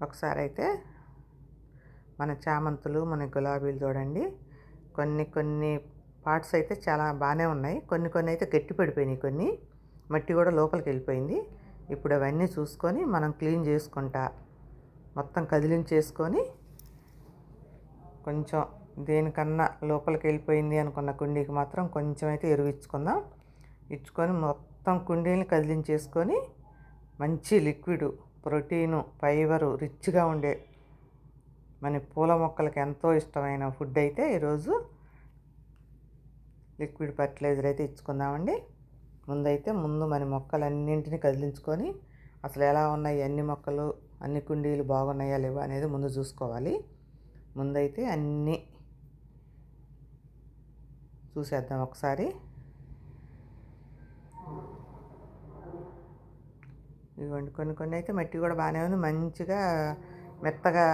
ఒకసారి అయితే మన చామంతులు, మన గులాబీలు చూడండి. కొన్ని కొన్ని పార్ట్స్ అయితే చాలా బాగానే ఉన్నాయి. కొన్ని కొన్ని అయితే గట్టి పడిపోయినాయి. కొన్ని మట్టి కూడా లోపలికి వెళ్ళిపోయింది. ఇప్పుడు అవన్నీ చూసుకొని మనం క్లీన్ చేసుకుంటా మొత్తం కదిలించేసుకొని కొంచెం దేనికన్నా లోపలికి వెళ్ళిపోయింది అనుకున్న కుండీకి మాత్రం కొంచెం అయితే ఎరువు ఇచ్చుకుందాం. ఇచ్చుకొని మొత్తం కుండీని కదిలించేసుకొని మంచి లిక్విడ్, ప్రోటీను, ఫైబరు రిచ్గా ఉండే మన పూల మొక్కలకి ఎంతో ఇష్టమైన ఫుడ్ అయితే ఈరోజు లిక్విడ్ ఫర్టిలైజర్ అయితే ఇచ్చుకుందామండి. ముందు మన మొక్కలన్నింటినీ కదిలించుకొని అసలు ఎలా ఉన్నాయి, అన్ని మొక్కలు అన్ని కుండీలు బాగున్నాయా లేవా అనేది ముందు చూసుకోవాలి. ముందైతే అన్నీ చూసేద్దాం ఒకసారి. ఇదిగోండి, కొన్ని కొన్ని అయితే మట్టి కూడా బాగానే ఉంది, మంచిగా మెత్తగా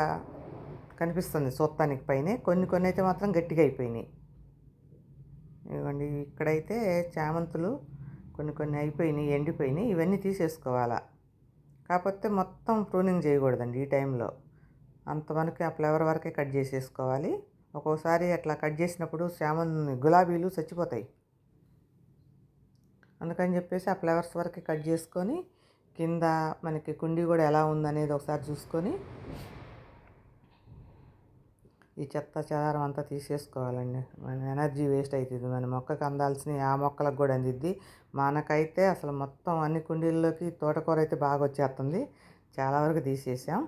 కనిపిస్తుంది చూస్తానికి పైనే. కొన్ని కొన్ని అయితే మాత్రం గట్టిగా అయిపోయినాయి. ఇదిగోండి, ఇక్కడైతే చామంతులు కొన్ని కొన్ని అయిపోయినాయి, ఎండిపోయినాయి. ఇవన్నీ తీసేసుకోవాలా. కాకపోతే మొత్తం ప్రూనింగ్ చేయకూడదండి ఈ టైంలో. అంతవరకు ఆ ఫ్లవర్ వరకే కట్ చేసేసుకోవాలి. ఒక్కోసారి అట్లా కట్ చేసినప్పుడు గులాబీలు చచ్చిపోతాయి. అందుకని చెప్పేసి ఆ ఫ్లవర్స్ వరకే కట్ చేసుకొని కింద మనకి కుండీ కూడా ఎలా ఉందనేది ఒకసారి చూసుకొని ఈ చెత్త చెదారం అంతా తీసేసుకోవాలండి. మన ఎనర్జీ వేస్ట్ అవుతుంది. మన మొక్కకు అందాల్సినవి ఆ మొక్కలకు కూడా అందిద్ది. మనకైతే అసలు మొత్తం అన్ని కుండీల్లోకి తోటకూర అయితే బాగా వచ్చేస్తుంది. చాలా వరకు తీసేసాం,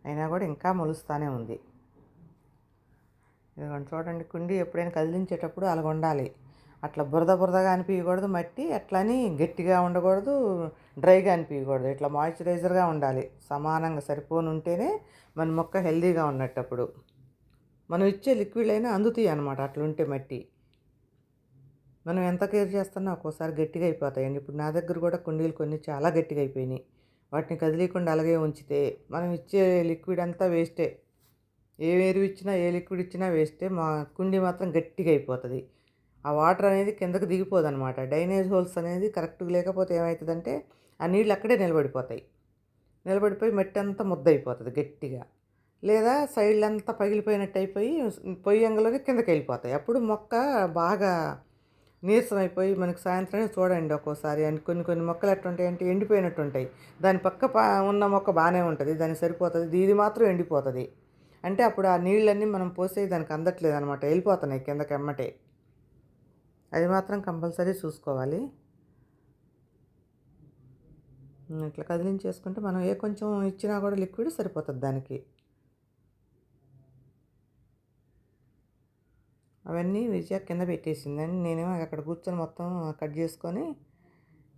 అయినా కూడా ఇంకా మొలుస్తూనే ఉంది. ఇదిగోండి చూడండి, కుండీ ఎప్పుడైనా కదిలించేటప్పుడు అలాగ ఉండాలి. అట్లా బురద బురదగా అనిపించకూడదు మట్టి, అట్లని గట్టిగా ఉండకూడదు, డ్రైగా అనిపించకూడదు. ఇట్లా మాయిశ్చరైజర్గా ఉండాలి. సమానంగా సరిపోని ఉంటేనే మన మొక్క హెల్దీగా ఉన్నట్టప్పుడు. మనం ఇచ్చే లిక్విడ్ అయినా అందుతాయి అన్నమాట అట్లుంటే మట్టి. మనం ఎంత కేర్ చేస్తున్నా ఒక్కోసారి గట్టిగా అయిపోతాయండి. ఇప్పుడు నా దగ్గర కూడా కుండీలు కొన్ని చాలా గట్టిగా అయిపోయినాయి. వాటిని కదిలీకుండా అలాగే ఉంచితే మనం ఇచ్చే లిక్విడ్ అంతా వేస్టే. ఏ ఎరువు ఇచ్చినా ఏ లిక్విడ్ ఇచ్చినా వేస్టే. మా కుండీ మాత్రం గట్టిగా అయిపోతుంది. ఆ వాటర్ అనేది కిందకు దిగిపోదు అనమాట. డ్రైనేజ్ హోల్స్ అనేది కరెక్ట్గా లేకపోతే ఏమవుతుందంటే ఆ నీళ్ళు అక్కడే నిలబడిపోతాయి. నిలబడిపోయి మట్టి అంతా ముద్ద అయిపోతుంది గట్టిగా. లేదా సైడ్లంతా పగిలిపోయినట్టు అయిపోయి పొయ్యంగలోనే కిందకి వెళ్ళిపోతాయి. అప్పుడు మొక్క బాగా నీరసం అయిపోయి మనకి సాయంత్రమే చూడండి ఒక్కోసారి కొన్ని కొన్ని మొక్కలు ఎట్లుంటాయి అంటే ఎండిపోయినట్టు ఉంటాయి. దాని పక్క ఉన్న మొక్క బాగానే ఉంటుంది, దానికి సరిపోతుంది. ఇది మాత్రం ఎండిపోతుంది. అంటే అప్పుడు ఆ నీళ్ళన్నీ మనం పోసే దానికి అందట్లేదు అనమాట, వెళ్ళిపోతున్నాయి కిందకి ఎమ్మటే. అది మాత్రం కంపల్సరీ చూసుకోవాలి. ఇట్లా కదిలించేసుకుంటే మనం ఏ కొంచెం ఇచ్చినా కూడా లిక్విడ్ సరిపోతుంది దానికి. అవన్నీ విజయ కింద పెట్టేసిందని నేనేమో అక్కడ కూర్చొని మొత్తం కట్ చేసుకొని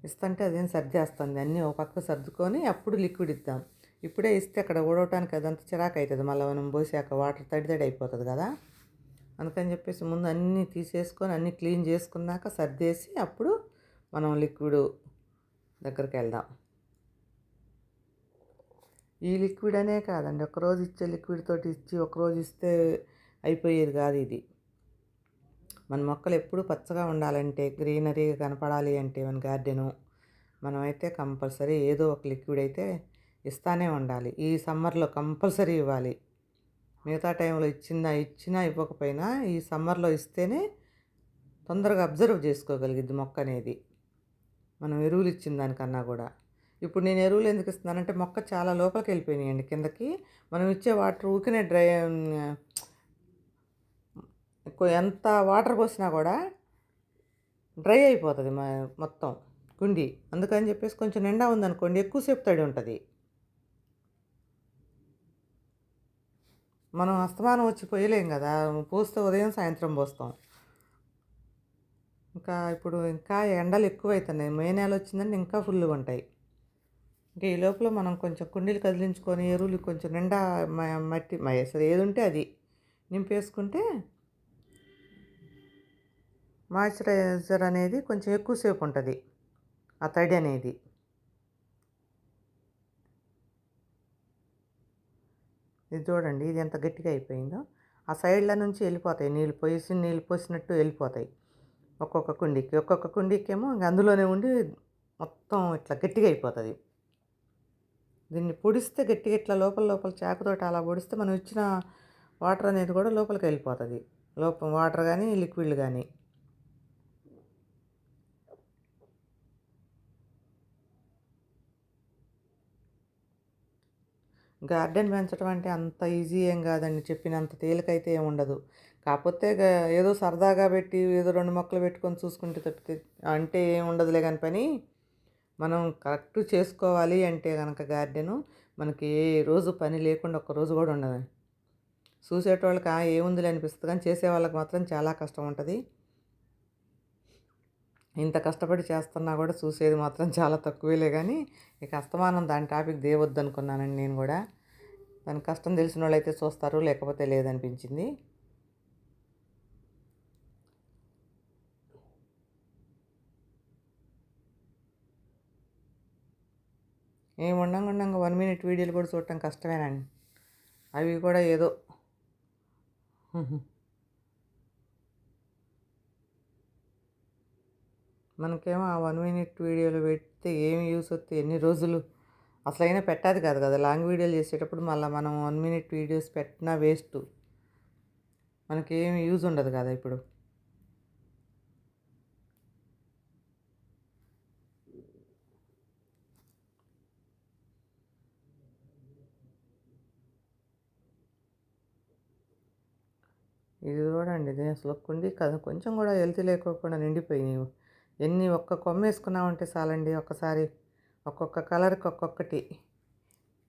ఇస్తుంటే అదేం సర్దేస్తుంది. అన్నీ ఒక పక్క సర్దుకొని అప్పుడు లిక్విడ్ ఇద్దాం. ఇప్పుడే ఇస్తే అక్కడ ఊడవటానికి అదంతా చిరాకు అవుతుంది. మళ్ళీ మనం పోసాక వాటర్ తడి తడి అయిపోతుంది కదా. అందుకని చెప్పేసి ముందు అన్నీ తీసేసుకొని అన్నీ క్లీన్ చేసుకున్నాక సర్దేసి అప్పుడు మనం లిక్విడ్ దగ్గరికి వెళ్దాం. ఈ లిక్విడ్ అనే కాదండి, ఒకరోజు ఇచ్చే లిక్విడ్ తోటి ఇచ్చి ఒకరోజు ఇస్తే అయిపోయేది కాదు ఇది. మన మొక్కలు ఎప్పుడు పచ్చగా ఉండాలంటే, గ్రీనరీగా కనపడాలి అంటే మన గార్డెను, మనమైతే కంపల్సరీ ఏదో ఒక లిక్విడ్ అయితే ఇస్తానే ఉండాలి. ఈ సమ్మర్లో కంపల్సరీ ఇవ్వాలి. మిగతా టైంలో ఇచ్చినా ఇవ్వకపోయినా ఈ సమ్మర్లో ఇస్తేనే తొందరగా అబ్జర్వ్ చేసుకోగలిగిద్ది మొక్క అనేది, మనం ఎరువులు ఇచ్చిన దానికన్నా కూడా. ఇప్పుడు నేను ఎరువులు ఎందుకు ఇస్తున్నానంటే మొక్క చాలా లోపలికి వెళ్ళిపోయినాయండి కిందకి. మనం ఇచ్చే వాటర్ ఊరికనే ఎంత వాటర్ పోసినా కూడా డ్రై అయిపోతుంది మొత్తం కుండీ. అందుకని చెప్పేసి కొంచెం నిండా ఉందనుకోండి ఎక్కువసేపు తడి ఉంటుంది. మనం అస్తమానం వచ్చి పోయలేం కదా, పోస్తే ఉదయం సాయంత్రం పోస్తాం. ఇంకా ఎండలు ఎక్కువైతున్నాయి. మే నెల వచ్చిందంటే ఇంకా ఫుల్గా ఉంటాయి. ఇంకా ఈ లోపల మనం కొంచెం కుండీలు కదిలించుకొని ఎరువులు కొంచెం నిండా మట్టి అసలు ఏది ఉంటే అది నింపేసుకుంటే మాయిశ్చరైజర్ అనేది కొంచెం ఎక్కువసేపు ఉంటుంది, ఆ తడి అనేది. ఇది చూడండి, ఇది ఎంత గట్టిగా అయిపోయిందో. ఆ సైడ్ల నుంచి వెళ్ళిపోతాయి నీళ్ళు పోసినట్టు వెళ్ళిపోతాయి. ఒక్కొక్క కుండీకి ఏమో అందులోనే ఉండి మొత్తం ఇట్లా గట్టిగా అయిపోతుంది. దీన్ని పొడిస్తే గట్టిగా ఇట్లా లోపల లోపల చాకుతోటి అలా పొడిస్తే మనం ఇచ్చిన వాటర్ అనేది కూడా లోపలికి వెళ్ళిపోతుంది. వాటర్ కానీ లిక్విడ్ కానీ. గార్డెన్ పెంచడం అంటే అంత ఈజీ ఏం కాదండి. చెప్పినంత తేలికైతే ఏమి ఉండదు. కాకపోతే ఏదో సరదాగా పెట్టి ఏదో 2 మొక్కలు పెట్టుకొని చూసుకుంటే తప్పితే అంటే ఏమి ఉండదులే కానీ పని. మనం కరెక్ట్ చేసుకోవాలి అంటే కనుక గార్డెను మనకి ఏ రోజు పని లేకుండా ఒక్క రోజు కూడా ఉండదు. చూసేటోళ్ళకి ఏముందిలే అనిపిస్తుంది, కానీ చేసే వాళ్ళకి మాత్రం చాలా కష్టం ఉంటుంది. ఇంత కష్టపడి చేస్తున్నా కూడా చూసేది మాత్రం చాలా తక్కువేలే. కానీ ఇక అస్తమానం దాని టాపిక్ దేవద్దు అనుకున్నానండి నేను కూడా. దాని కష్టం తెలిసిన వాళ్ళు అయితే చూస్తారు, లేకపోతే లేదనిపించింది. ఏమి ఉండంగా 1 మినిట్ వీడియోలు కూడా చూడటం కష్టమేనండి. అవి కూడా ఏదో మనకేమో ఆ 1 మినిట్ వీడియోలు పెడితే ఏమి యూస్ వస్తాయి, ఎన్ని రోజులు అసలైనా పెట్టాది కాదు కదా. లాంగ్ వీడియోలు చేసేటప్పుడు మళ్ళీ మనం 1 మినిట్ వీడియోస్ పెట్టినా వేస్ట్, మనకి ఏమి యూజ్ ఉండదు కదా. ఇప్పుడు ఇది చూడండి, ఇది అసలు కుండీ కదా కొంచెం కూడా హెల్తీ లేకోకుండా నిండిపోయినాయి. ఒక్క కొమ్మ వేసుకున్నామంటే చాలండి, ఒక్కసారి ఒక్కొక్క కలర్కి ఒక్కొక్కటి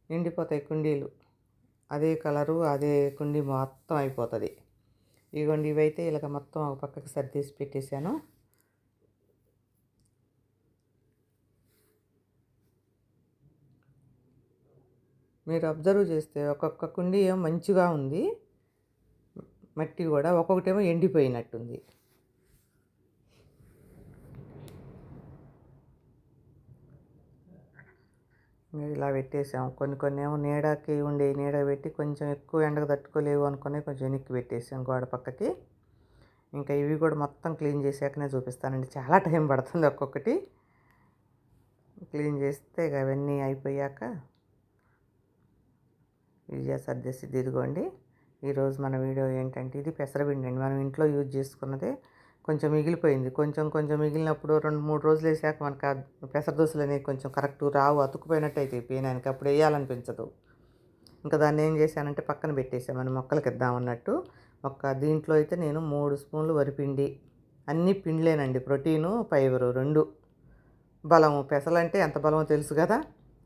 నిండిపోతాయి కుండీలు. అదే కలరు అదే కుండీ మొత్తం అయిపోతుంది. ఇదిగోండి, ఇవైతే ఇలాగ మొత్తం ఒక పక్కకి సర్దేసి పెట్టేశాను. మీరు అబ్జర్వ్ చేస్తే ఒక్కొక్క కుండీ ఏమో మంచిగా ఉంది, మట్టి కూడా ఒక్కొక్కటేమో ఎండిపోయినట్టుంది. ఇలా పెట్టేసాం. కొన్ని ఏమో నీడకి నీడ పెట్టి కొంచెం ఎక్కువ ఎండకు తట్టుకోలేవు అనుకుని కొంచెం వెనక్కి పెట్టేసాం గోడ పక్కకి. ఇంకా ఇవి కూడా మొత్తం క్లీన్ చేసాకనే చూపిస్తానండి, చాలా టైం పడుతుంది ఒక్కొక్కటి క్లీన్ చేస్తే. ఇక అవన్నీ అయిపోయాక ఇది సర్దేసి ఇదిగోండి. ఈరోజు మన వీడియో ఏంటంటే, ఇది పెసరపిండి అండి. మనం ఇంట్లో యూజ్ చేసుకున్నదే కొంచెం మిగిలిపోయింది. కొంచెం మిగిలినప్పుడు 2-3 రోజులు వేసాక మనకు ఆ పెసర దోశలు అనేవి కొంచెం కరెక్ట్ రావు, అతుక్కుపోయినట్టు అయితే పేనానికి అప్పుడు వేయాలనిపించదు. ఇంకా దాన్ని ఏం చేశానంటే పక్కన పెట్టేసాను, మనం మొక్కలకి ఇద్దామన్నట్టు. దీంట్లో అయితే నేను 3 స్పూన్లు వరిపిండి, అన్నీ పిండిలేనండి, ప్రోటీను ఫైబరు 2. బలము, పెసలంటే ఎంత బలమో తెలుసు కదా,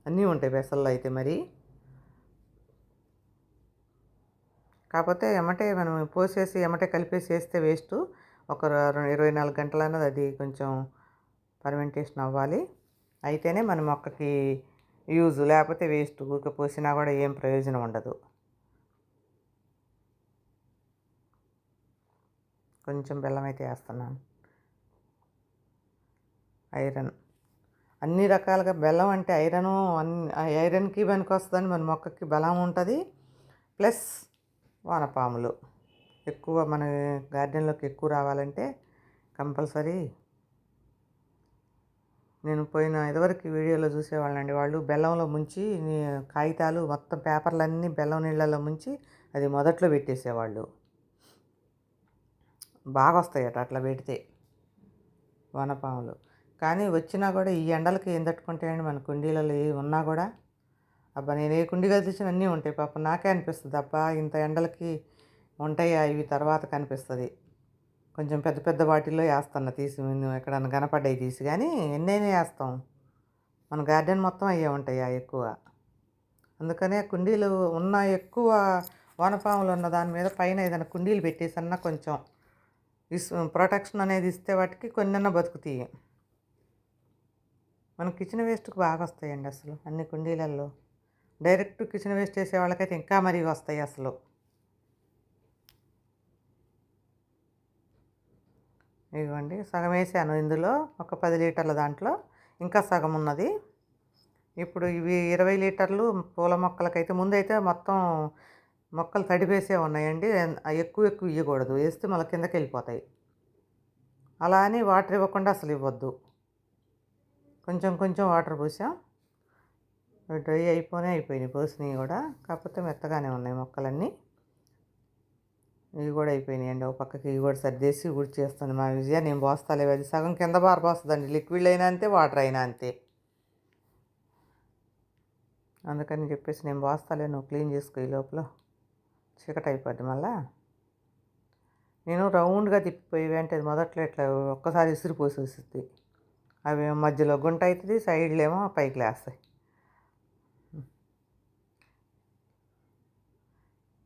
అన్నీ ఉంటాయి పెసల్లో అయితే. మరి కాకపోతే ఎమ్మటే మనం పోసేసి ఎమ్మటే కలిపేసి వేస్తే వేస్ట్. ఒక 24 గంటలు అన్నది అది కొంచెం ఫర్మెంటేషన్ అవ్వాలి, అయితేనే మన మొక్కకి యూజ్, లేకపోతే వేస్ట్. ఊరికే పోసినా కూడా ఏం ప్రయోజనం ఉండదు. కొంచెం బెల్లం అయితే వేస్తున్నాను. ఐరన్ అన్ని రకాలుగా బెల్లం అంటే ఐరను ఐరన్కి పనికి వస్తుందని మన మొక్కకి బలం ఉంటుంది. ప్లస్ వానపాములు ఎక్కువ మన గార్డెన్లోకి ఎక్కువ రావాలంటే కంపల్సరీ. నేను పోయిన ఇదివరకు వీడియోలో చూసేవాళ్ళండి, వాళ్ళు బెల్లంలో ముంచి కాగితాలు మొత్తం పేపర్లన్నీ బెల్లం నీళ్ళలో ముంచి అది మొదట్లో పెట్టేసేవాళ్ళు. బాగా వస్తాయట అట్లా పెడితే వానపాములు. కానీ వచ్చినా కూడా ఈ ఎండలకి ఏం తట్టుకుంటాయండి, మన కుండీలలో ఏ ఉన్నా కూడా. అబ్బా, నేను ఏ కుండీగా తెచ్చిన అన్నీ ఉంటాయి. పాపం నాకే అనిపిస్తుంది, అబ్బా ఇంత ఎండలకి ఉంటాయా ఇవి తర్వాత కనిపిస్తుంది. కొంచెం పెద్ద పెద్ద వాటిల్లో వేస్తున్నా తీసి, ఎక్కడన్నా కనపడ్డాయి తీసి. కానీ ఎన్నైనా వేస్తాం, మన గార్డెన్ మొత్తం అయ్యే ఉంటాయా ఎక్కువ. అందుకనే కుండీలు ఉన్న ఎక్కువ వానపాములు ఉన్న దాని మీద పైన ఏదైనా కుండీలు పెట్టేసన్నా కొంచెం ప్రొటెక్షన్ అనేది ఇస్తే వాటికి కొన్నన్నా బతుకుతాయి. మన కిచెన్ వేస్ట్కి బాగా వస్తాయండి అసలు అన్ని కుండీలలో. డైరెక్ట్ కిచెన్ వేస్ట్ చేసే వాళ్ళకైతే ఇంకా మరీ వస్తాయి అసలు. ఇదిగోండి, సగం వేసాను ఇందులో, ఒక 10 లీటర్ల దాంట్లో ఇంకా సగం ఉన్నది. ఇప్పుడు ఇవి 20 లీటర్లు పూల మొక్కలకైతే. ముందైతే మొత్తం మొక్కలు తడిపేసే ఉన్నాయండి, ఎక్కువ ఇవ్వకూడదు, వేస్తే మళ్ళీ కిందకి వెళ్ళిపోతాయి. అలా అని వాటర్ ఇవ్వకుండా అసలు ఇవ్వద్దు, కొంచెం వాటర్ పోసాం. డ్రై అయిపోయినాయి పోసినవి కూడా, కాకపోతే మెత్తగానే ఉన్నాయి మొక్కలన్నీ. ఇవి కూడా అయిపోయినాయండి. ఒక పక్కకి ఇవి కూడా సర్దేసి చేస్తాను మా విజయ. నేను పోస్తాలే, అది సగం కింద పోస్తుందండి. లిక్విడ్ అయినా అంతే, వాటర్ అయినా అంతే. అందుకని చెప్పేసి నేను పోస్తాలే, నువ్వు క్లీన్ చేసుకో ఈ లోపల, చీకటి అయిపోద్ది మళ్ళా. నేను రౌండ్గా తిప్పిపోయి అంటే అది మొదట్లో ఇట్లా ఒక్కసారి విసిరిపోసేస్తుంది. అవి మధ్యలో గుంట అవుతుంది, సైడ్లేమో పైకి లేస్తాయి.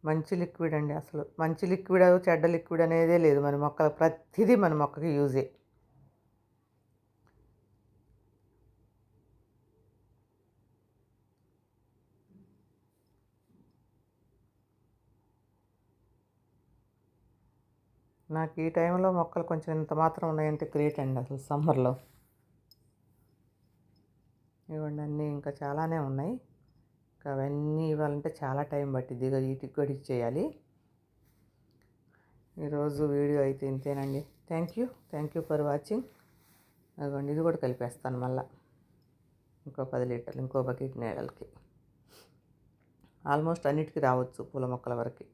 మంచి లిక్విడ్ అండి. అసలు మంచి లిక్విడ్ చెడ్డ లిక్విడ్ అనేదే లేదు. మన మొక్క ప్రతిదీ మన మొక్కకి యూజే. నాకు ఈ టైంలో మొక్కలు కొంచెం ఇంత మాత్రం ఉన్నాయంటే గ్రేట్ అండి అసలు సమ్మర్లో. ఇవ్వండి అన్నీ ఇంకా చాలానే ఉన్నాయి. ఇంకా అవన్నీ ఇవ్వాలంటే చాలా టైం పట్టిద్ది. ఇక వీటికి కూడా ఇచ్చేయాలి. ఈరోజు వీడియో అయితే ఇంతేనండి. Thank you for watching. అదిగోండి, ఇది కూడా కలిపేస్తాను మళ్ళీ. ఇంకో 10 లీటర్లు ఇంకో బకెట్ నీళ్ళకి. ఆల్మోస్ట్ అన్నిటికీ రావచ్చు పూల మొక్కల వరకు.